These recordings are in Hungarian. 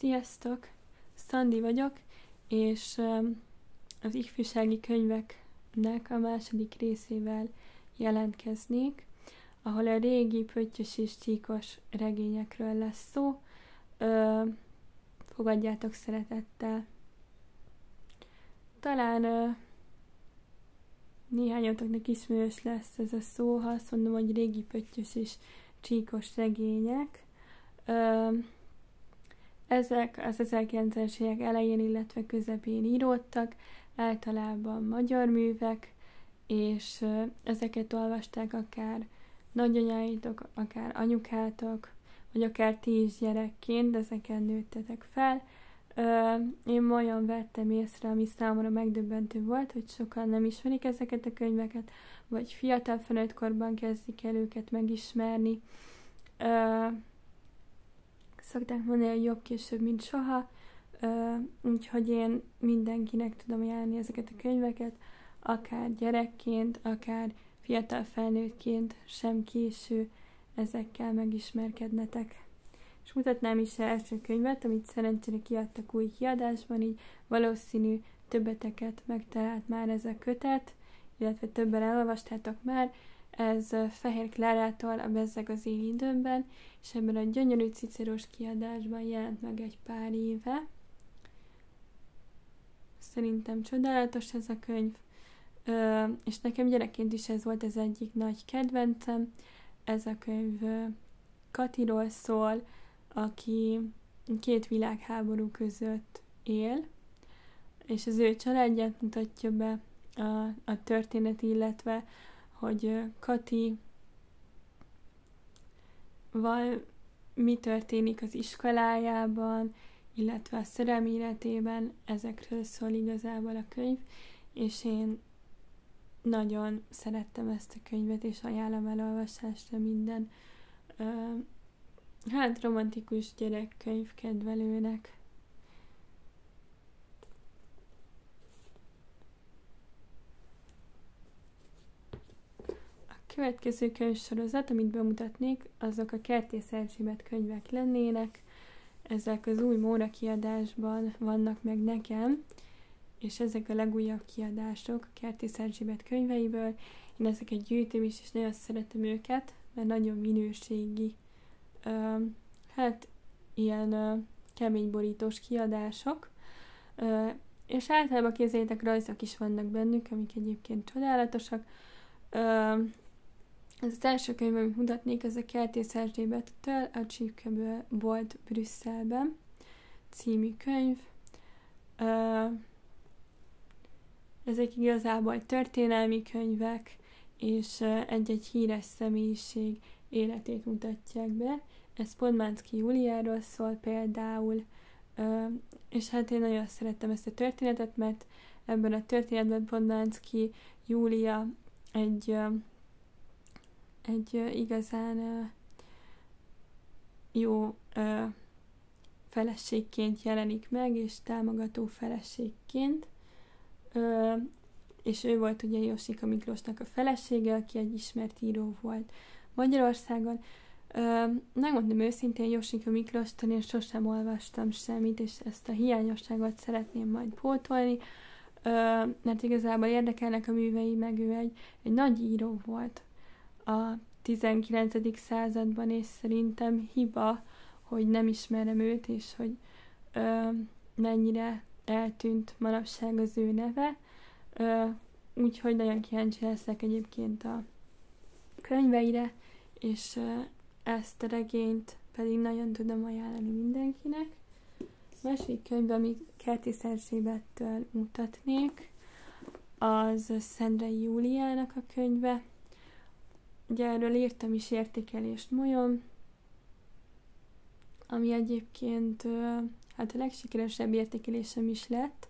Sziasztok! Szandi vagyok, és az ifjúsági könyveknek a második részével jelentkeznék, ahol a régi pöttyös és csíkos regényekről lesz szó. Fogadjátok szeretettel! Talán néhányatoknak ismerős lesz ez a szó, ha azt mondom, hogy régi pöttyös és csíkos regények. Ezek az 1900-es évek elején, illetve közepén íródtak, általában magyar művek, és ezeket olvasták akár nagyanyáitok, akár anyukátok, vagy akár ti is gyerekként, de ezeken nőttetek fel. Én olyan vettem észre, ami számomra megdöbbentő volt, hogy sokan nem ismerik ezeket a könyveket, vagy fiatal felnőttkorban kezdik el őket megismerni. Szokták mondani, hogy jobb később, mint soha, úgyhogy én mindenkinek tudom ajánlani ezeket a könyveket, akár gyerekként, akár fiatal felnőttként, sem késő ezekkel megismerkednetek. És mutatnám is első könyvet, amit szerencsére kiadtak új kiadásban, így valószínű többeteket megtalált már ez a kötet, illetve többen elolvastátok már. Ez Fehér Klárától, a Bezzeg az én időmben, és ebben a gyönyörű ciceros kiadásban jelent meg egy pár éve. Szerintem csodálatos ez a könyv, és nekem gyerekként is ez volt az egyik nagy kedvencem. Ez a könyv Katiról szól, aki két világháború között él, és az ő családját mutatja be a történet, illetve hogy Katival mi történik az iskolájában, illetve a szerelmi életében, ezekről szól igazából a könyv, és én nagyon szerettem ezt a könyvet, és ajánlom elolvasásra minden romantikus gyerekkönyv kedvelőnek. A következő könyvsorozat, amit bemutatnék, azok a Kertész Erzsébet könyvek lennének. Ezek az új Móra kiadásban vannak meg nekem, és ezek a legújabb kiadások Kertész Erzsébet könyveiből. Én ezeket gyűjtöm is, és nagyon szeretem őket, mert nagyon minőségi, ilyen kemény borítós kiadások. És általában képzeljétek, rajzok is vannak bennük, amik egyébként csodálatosak. Ez az első könyv, amit mutatnék, ez a Kertész Erzsébettől, a Csipkeből volt Brüsszelben című könyv. Ezek igazából történelmi könyvek, és egy-egy híres személyiség életét mutatják be. Ez Podmánszky Júliáról szól például, és hát én nagyon szerettem ezt a történetet, mert ebben a történetben Podmánszky Júlia egy igazán jó feleségként jelenik meg, és támogató feleségként. És ő volt ugye Josika Miklósnak a felesége, aki egy ismert író volt Magyarországon. Megmondom őszintén, Josika Miklóstól én sosem olvastam semmit, és ezt a hiányosságot szeretném majd pótolni, mert igazából érdekelnek a művei, meg ő egy nagy író volt a 19. században, és szerintem hiba, hogy nem ismerem őt, és hogy mennyire eltűnt manapság az ő neve. Úgyhogy nagyon kíváncsi leszek egyébként a könyveire, és ezt a regényt pedig nagyon tudom ajánlani mindenkinek. A második könyv, amit Kertész Erzsébettől mutatnék, az Szendrei Júliának a könyve. Ugye erről írtam is értékelést Molyon, ami egyébként a legsikeresebb értékelésem is lett.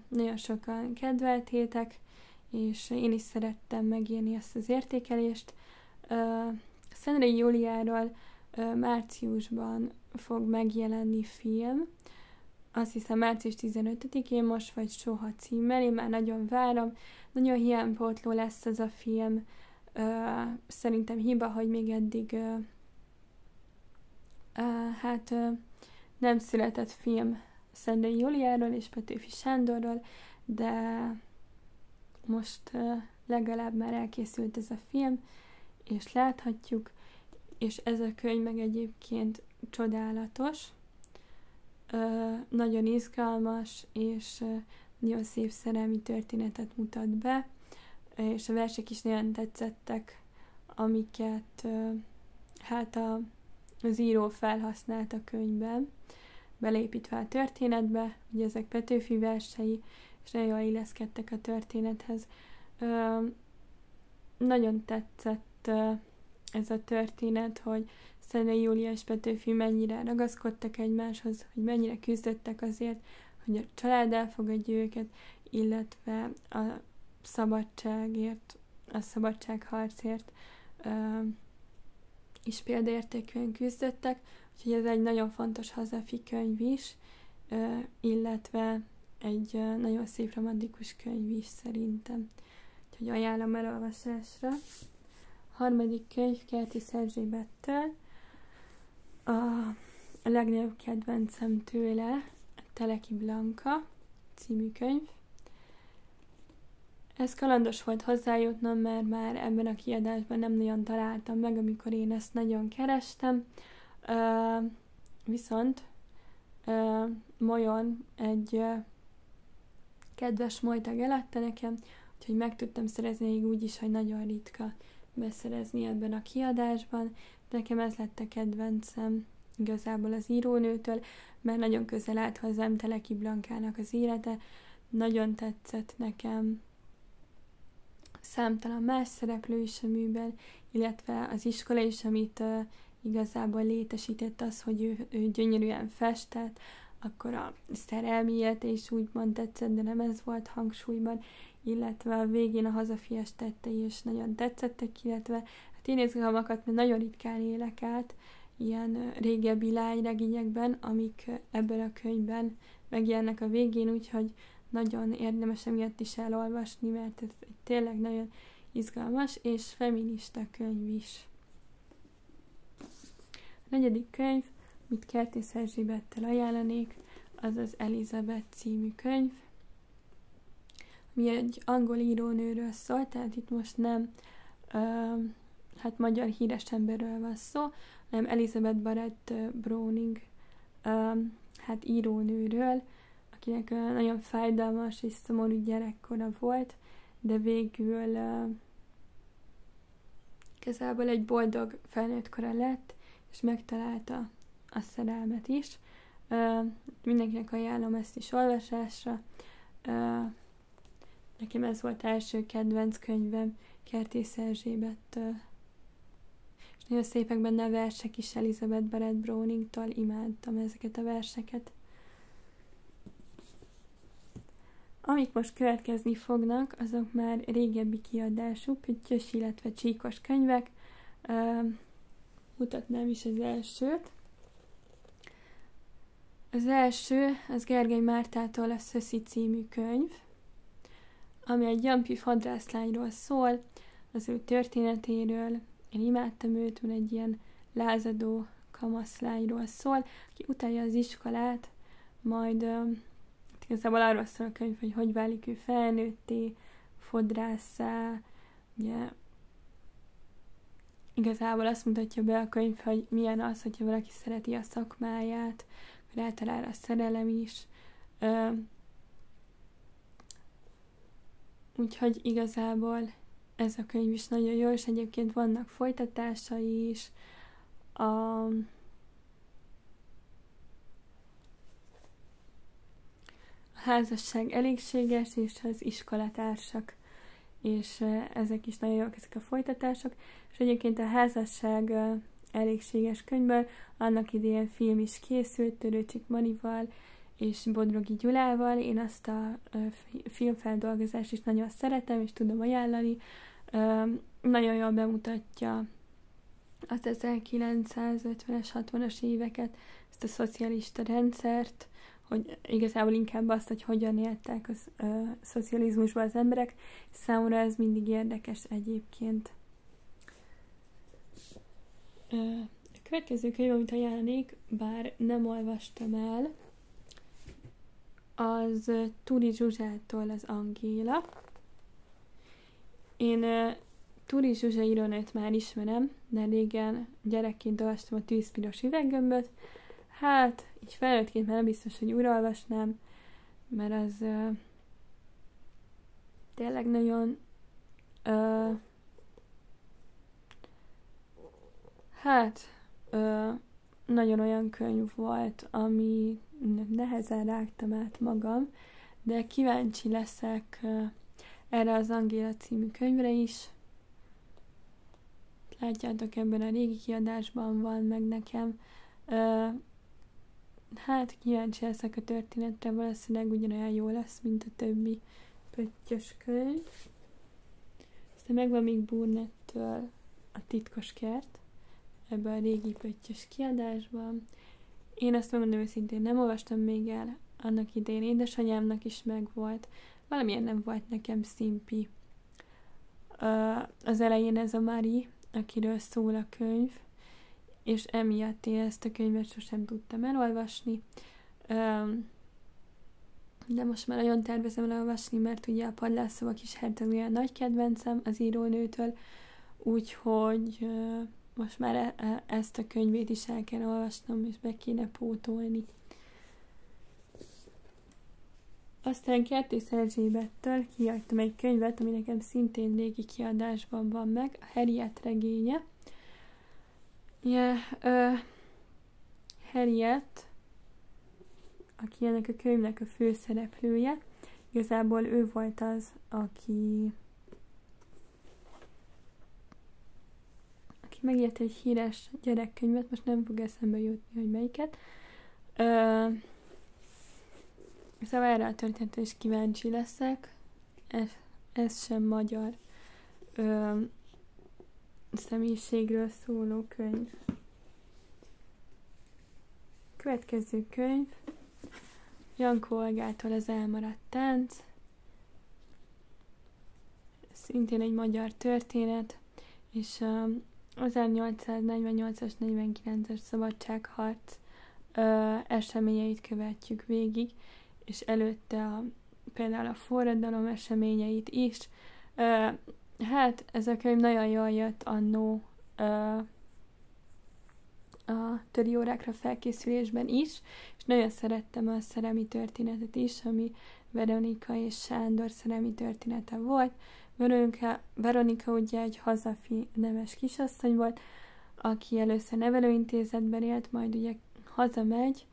Nagyon sokan kedveltétek, és én is szerettem megírni ezt az értékelést. Szendrei Júliáról márciusban fog megjelenni film, azt hiszem március 15-én most, vagy Soha címmel, én már nagyon várom, nagyon hiánypótló lesz ez a film, szerintem hiba, hogy még eddig Nem született film Szendrei Júliáról és Petőfi Sándorról, de most legalább már elkészült ez a film, és láthatjuk, és ez a könyv meg egyébként csodálatos, nagyon izgalmas, és nagyon szép szerelmi történetet mutat be, és a versek is nagyon tetszettek, amiket az író felhasznált a könyvben, beleépítve a történetbe, ugye ezek Petőfi versei, és nagyon jól illeszkedtek a történethez. Nagyon tetszett ez a történet, hogy Szendrei Júlia és Petőfi mennyire ragaszkodtak egymáshoz, hogy mennyire küzdöttek azért, hogy a család elfogadja őket, illetve a szabadságért, a szabadságharcért is példaértékűen küzdöttek, úgyhogy ez egy nagyon fontos hazafi könyv is, illetve egy nagyon szép romantikus könyv is szerintem. Úgyhogy ajánlom elolvasásra. A harmadik könyv Kertész Erzsébettől. A legnagyobb kedvencem tőle a Teleki Blanka című könyv. Ez kalandos volt hozzájutnom, mert már ebben a kiadásban nem nagyon találtam meg, amikor én ezt nagyon kerestem. Viszont Molyon egy kedves molytag eladta nekem, úgyhogy meg tudtam szerezni, még úgy is, hogy nagyon ritka beszerezni ebben a kiadásban. Nekem ez lett a kedvencem igazából az írónőtől, mert nagyon közel állt hozzám Teleki Blankának az élete. Nagyon tetszett nekem számtalan más szereplő is a műben, illetve az iskola is, amit igazából létesített az, hogy ő gyönyörűen festett, akkor a szerelmi élete is úgymond tetszett, de nem ez volt hangsúlyban, illetve a végén a hazafias tettei is nagyon tetszettek, illetve hát én izgalmakat, mert nagyon ritkán élek át ilyen régebbi lányregényekben, amik ebben a könyvben megjelennek a végén, úgyhogy nagyon érdemes emiatt is elolvasni, mert ez egy tényleg nagyon izgalmas és feminista könyv is. A negyedik könyv, amit Kertész Erzsébettel ajánlanék, az az Elizabeth című könyv, ami egy angol írónőről szól, tehát itt most nem magyar híres emberről van szó, hanem Elizabeth Barrett Browning írónőről, akinek nagyon fájdalmas és szomorú gyerekkora volt, de végül igazából egy boldog felnőttkora lett, és megtalálta a szerelmet is. Mindenkinek ajánlom ezt is olvasásra. Nekem ez volt első kedvenc könyvem Kertész Erzsébettől. És nagyon szépek benne a versek is Elizabeth Barrett Browningtól, imádtam ezeket a verseket. Amik most következni fognak, azok már régebbi kiadású, püttyös, illetve csíkos könyvek. Mutatnám is az elsőt. Az első, az Gergely Mártától a Szöszi című könyv, ami egy gyampi fodrászlányról szól, az ő történetéről. Én imádtam őt, mert egy ilyen lázadó kamaszlányról szól, aki utálja az iskolát, majd igazából arról szól a könyv, hogy válik ő felnőtté, fodrásszá, ugye igazából azt mutatja be a könyv, hogy milyen az, hogyha valaki szereti a szakmáját, hogy eltalál a szerelem is. Úgyhogy igazából ez a könyv is nagyon jó, és egyébként vannak folytatásai is. A házasság elégséges, és az iskolatársak, és ezek is nagyon jók, ezek a folytatások. És egyébként a házasság elégséges könyvből annak idején film is készült, Törőcsik Marival és Bodrogi Gyulával. Én azt a filmfeldolgozást is nagyon szeretem, és tudom ajánlani. Nagyon jól bemutatja az 1950-es, 60-as éveket, ezt a szocialista rendszert, hogy igazából inkább azt, hogy hogyan éltek a szocializmusban az emberek. Számomra ez mindig érdekes egyébként. Következő könyv, amit ajánlanék, bár nem olvastam el, az Turi Zsuzsától az Angéla. Én Turi Zsuzsa írónőt már ismerem, de régen gyerekként olvastam a Tűzpiros üveggömböt. Hát, így felnőttként már nem biztos, hogy újra olvasnám, mert az tényleg nagyon nagyon olyan könyv volt, ami nehezen rágtam át magam, de kíváncsi leszek erre az Angéla című könyvre is. Látjátok, ebben a régi kiadásban van meg nekem. Hát kíváncsi leszek a történetre, valószínűleg ugyanolyan jó lesz, mint a többi pöttyös könyv. Aztán megvan még Burnettől a Titkos kert, ebben a régi pöttyös kiadásban. Én azt megmondom őszintén, nem olvastam még el, annak idején édesanyámnak is megvolt, valamilyen nem volt nekem szimpi. Az elején ez a Mari, akiről szól a könyv, és emiatt én ezt a könyvet sosem tudtam elolvasni. De most már nagyon tervezem elolvasni, mert ugye a Padlásszavak is hercegnő a nagy kedvencem az írónőtől, úgyhogy most már ezt a könyvét is el kell olvasnom, és be kéne pótolni. Aztán Kertész Erzsébettől kiadtam egy könyvet, ami nekem szintén régi kiadásban van meg, a Harriet regénye. Harriet, aki ennek a könyvnek a főszereplője, igazából ő volt az, aki megírt egy híres gyerekkönyvet, most nem fog eszembe jutni, hogy melyiket. Szóval erre a történetre is kíváncsi leszek. Ez sem magyar személyiségről szóló könyv. Következő könyv Jankó Olgától az Elmaradt tánc. Szintén egy magyar történet, és 1848-as, 49-es szabadságharc eseményeit követjük végig, és előtte például a forradalom eseményeit is. Hát ez a könyv nagyon jól jött annó a töri órákra felkészülésben is, és nagyon szerettem a szerelmi történetet is, ami Veronika és Sándor szerelmi története volt. Veronika ugye egy hazafi nemes kisasszony volt, aki először nevelőintézetben élt, majd ugye hazamegy,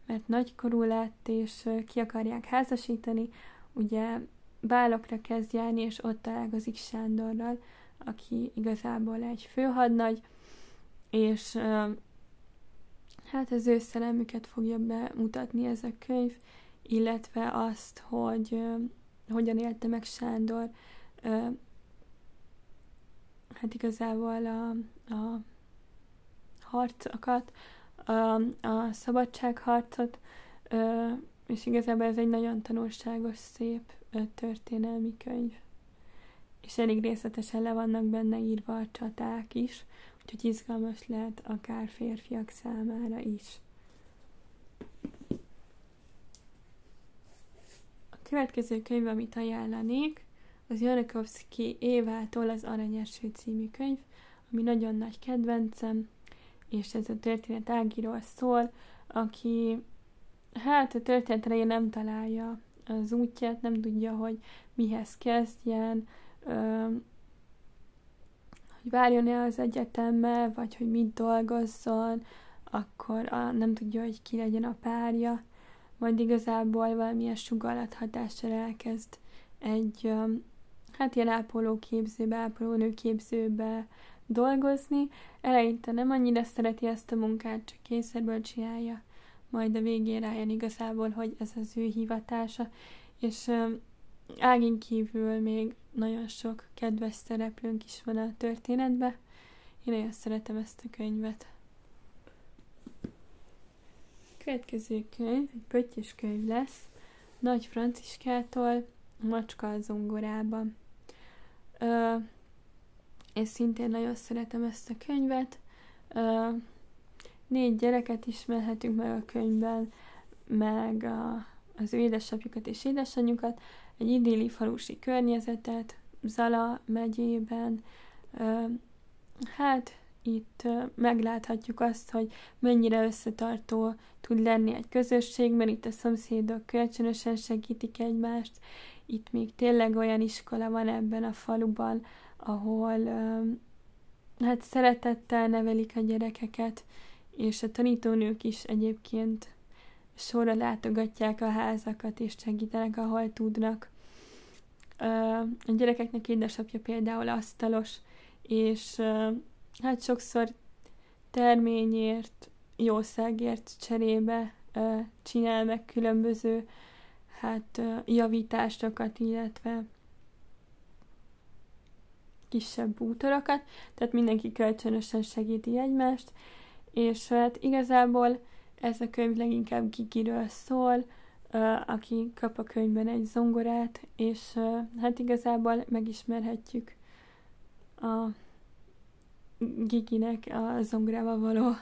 mert nagykorú lett, és ki akarják házasítani, ugye bálokra kezd járni, és ott találkozik Sándorral, aki igazából egy főhadnagy, és hát az ő szerelmüket fogja bemutatni ez a könyv, illetve azt, hogy hogyan élte meg Sándor hát igazából a harcokat, a szabadságharcot, és igazából ez egy nagyon tanulságos, szép történelmi könyv. És elég részletesen le vannak benne írva a csaták is, úgyhogy izgalmas lehet akár férfiak számára is. A következő könyv, amit ajánlanék, az Janakovszky Évától az Aranyeső című könyv, ami nagyon nagy kedvencem, és ez a történet Ágiról szól, aki hát a történet elején nem találja az útját, nem tudja, hogy mihez kezdjen, hogy várjon-e az egyetemmel, vagy hogy mit dolgozzon, akkor nem tudja, hogy ki legyen a párja, majd igazából valamilyen sugallатhatással elkezd egy hát ilyen ápolónőképzőbe dolgozni. Eleinte nem annyira szereti ezt a munkát, csak kényszerből csinálja, majd a végén rájön igazából, hogy ez az ő hivatása, és Ágin kívül még nagyon sok kedves szereplőnk is van a történetben. Én nagyon szeretem ezt a könyvet. Következő könyv, egy pöttyös könyv lesz, Nagy Franciskától, Macska a zongorában. Én szintén nagyon szeretem ezt a könyvet. 4 gyereket ismerhetünk meg a könyvben, meg az ő édesapjukat és édesanyjukat, egy idilli falusi környezetet, Zala megyében. Hát itt megláthatjuk azt, hogy mennyire összetartó tud lenni egy közösség, mert itt a szomszédok kölcsönösen segítik egymást. Itt még tényleg olyan iskola van ebben a faluban, ahol hát szeretettel nevelik a gyerekeket, és a tanítónők is egyébként sorra látogatják a házakat, és segítenek, ahol tudnak. A gyerekeknek édesapja például asztalos, és hát sokszor terményért, jószágért cserébe csinál meg különböző javításokat, illetve kisebb bútorokat, tehát mindenki kölcsönösen segíti egymást, és hát igazából ez a könyv leginkább Gigiről szól, aki kap a könyvben egy zongorát, és hát igazából megismerhetjük a Giginek a zongorával való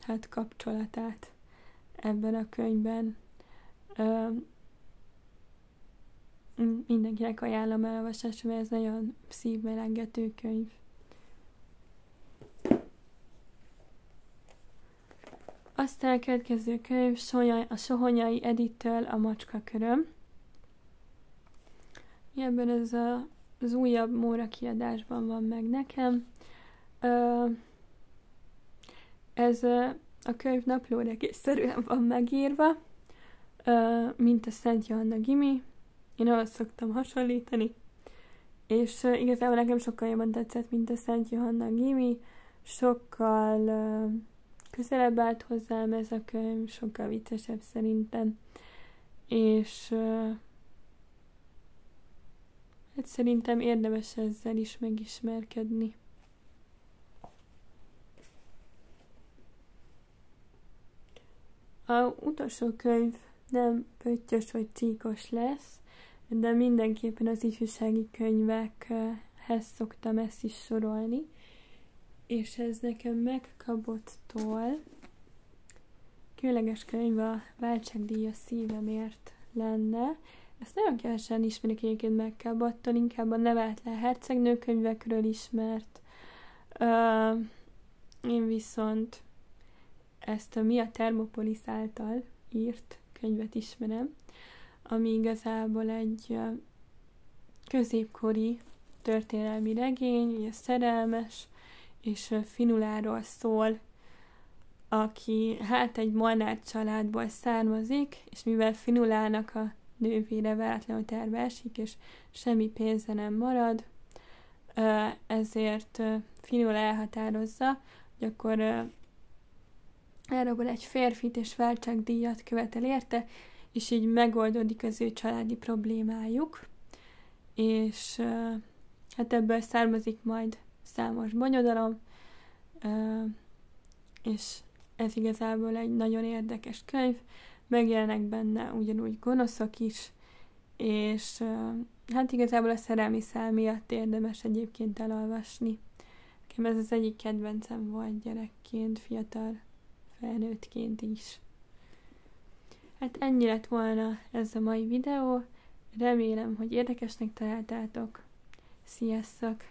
hát kapcsolatát ebben a könyvben. Mindenkinek ajánlom elolvasásra, mert ez nagyon szívmelengető könyv. Aztán a következő könyv a Sohonyai Edittől a Macskaköröm. Ebben ez az újabb Móra kiadásban van meg nekem. Ez a könyv naplóregészszerűen van megírva, mint a Szent Johanna Gimi. Én ahhoz szoktam hasonlítani. És igazából nekem sokkal jobban tetszett, mint a Szent Johanna Gimi. Sokkal közelebb állt hozzám ez a könyv, sokkal viccesebb szerintem. És hát szerintem érdemes ezzel is megismerkedni. A utolsó könyv nem pöttyös vagy csíkos lesz, de mindenképpen az ifjúsági könyvekhez szoktam ezt is sorolni. És ez nekem Megkabottól különleges könyv a Váltságdíj a szívemért lenne. Ezt nagyon kevesen ismerik egyébként Megkabotton, inkább a Neveltlen hercegnő könyvekről ismert. Én viszont ezt a Mia Thermopolis által írt könyvet ismerem, ami igazából egy középkori történelmi regény, ugye szerelmes, és Finuláról szól, aki hát egy Molnár családból származik, és mivel Finulának a nővére váratlanul terve esik, és semmi pénze nem marad, ezért Finula elhatározza, hogy akkor elrabol egy férfit, és váltságdíjat követel érte, és így megoldódik az ő családi problémájuk, és hát ebből származik majd számos bonyodalom, és ez igazából egy nagyon érdekes könyv, megjelennek benne ugyanúgy gonoszok is, és hát igazából a szerelmi szál miatt érdemes egyébként elolvasni. Nekem ez az egyik kedvencem volt gyerekként, fiatal felnőttként is. Hát ennyi lett volna ez a mai videó, remélem, hogy érdekesnek találtátok. Sziasztok!